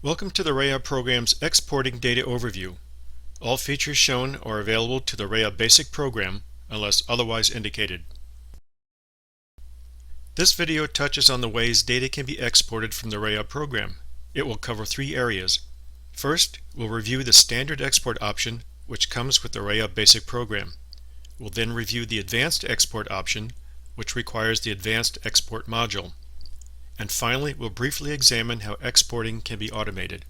Welcome to the RAOB program's Exporting Data Overview. All features shown are available to the RAOB Basic program unless otherwise indicated. This video touches on the ways data can be exported from the RAOB program. It will cover three areas. First, we'll review the standard export option, which comes with the RAOB Basic program. We'll then review the advanced export option, which requires the advanced export module. And finally, we'll briefly examine how exporting can be automated.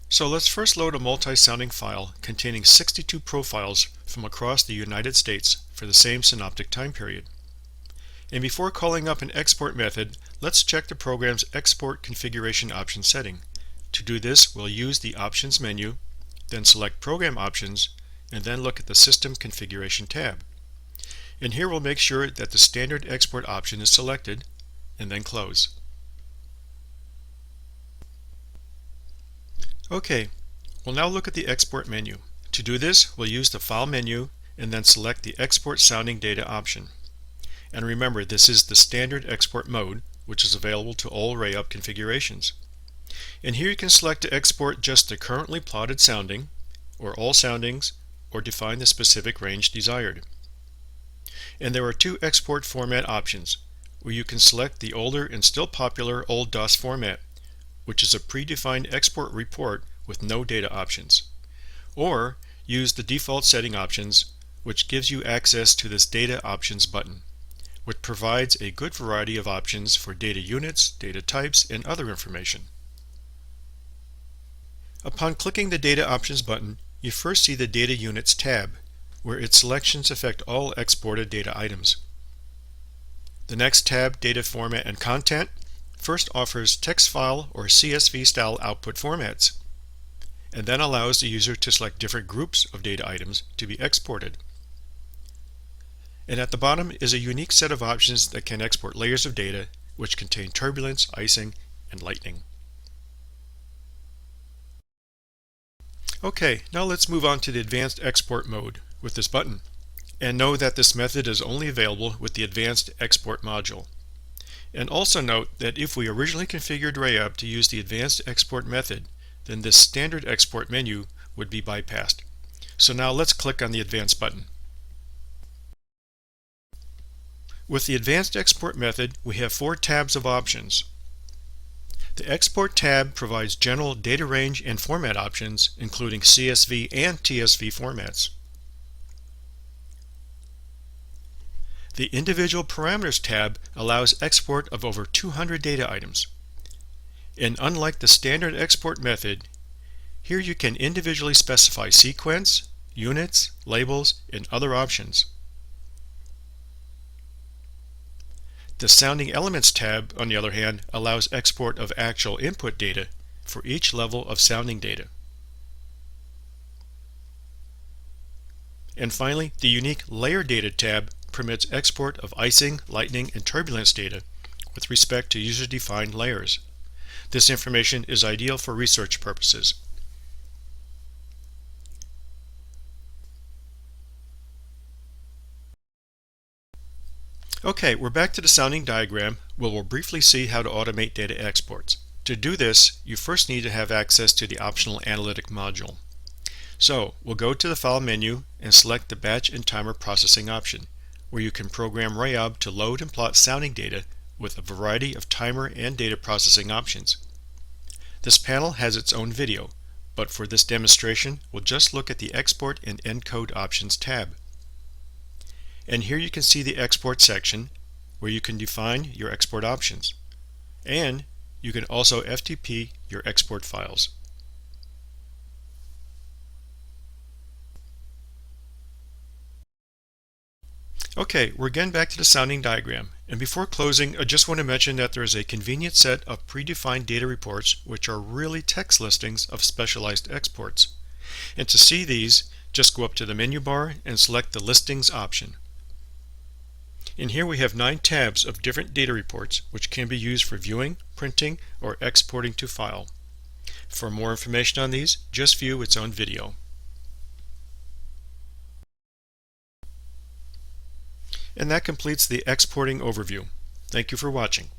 So let's first load a multi-sounding file containing 62 profiles from across the United States for the same synoptic time period. And before calling up an export method, let's check the program's export configuration option setting. To do this, we'll use the Options menu, then select Program Options, and then look at the System Configuration tab. And here we'll make sure that the standard export option is selected, and then close. Okay, we'll now look at the export menu. To do this, we'll use the File menu and then select the Export Sounding Data option. And remember, this is the standard export mode, which is available to all RAOB configurations. And here you can select to export just the currently plotted sounding, or all soundings, or define the specific range desired. And there are two export format options, where you can select the older and still popular Old DOS format, which is a predefined export report with no data options, or use the default setting options, which gives you access to this Data Options button, which provides a good variety of options for data units, data types, and other information. Upon clicking the Data Options button, you first see the Data Units tab, where its selections affect all exported data items. The next tab, Data Format and Content, first offers text file or CSV style output formats, and then allows the user to select different groups of data items to be exported. And at the bottom is a unique set of options that can export layers of data which contain turbulence, icing, and lightning. Okay, now let's move on to the advanced export mode with this button, and know that this method is only available with the advanced export module. And also note that if we originally configured RAOB to use the advanced export method, then this standard export menu would be bypassed. So now let's click on the advanced button. With the advanced export method, we have 4 tabs of options. The Export tab provides general data range and format options, including CSV and TSV formats. The Individual Parameters tab allows export of over 200 data items. And unlike the standard export method, here you can individually specify sequence, units, labels, and other options. The Sounding Elements tab, on the other hand, allows export of actual input data for each level of sounding data. And finally, the Unique Layer Data tab permits export of icing, lightning, and turbulence data with respect to user-defined layers. This information is ideal for research purposes. Okay, we're back to the sounding diagram where we'll briefly see how to automate data exports. To do this, you first need to have access to the optional Analytic module. So, we'll go to the File menu and select the Batch and Timer Processing option, where you can program RAOB to load and plot sounding data with a variety of timer and data processing options. This panel has its own video, but for this demonstration, we'll just look at the Export and Encode Options tab. And here you can see the Export section, where you can define your export options. And you can also FTP your export files. Okay, we're again back to the sounding diagram, and before closing, I just want to mention that there is a convenient set of predefined data reports which are really text listings of specialized exports. And to see these, just go up to the menu bar and select the Listings option. And here we have 9 tabs of different data reports which can be used for viewing, printing, or exporting to file. For more information on these, just view its own video. And that completes the exporting overview. Thank you for watching.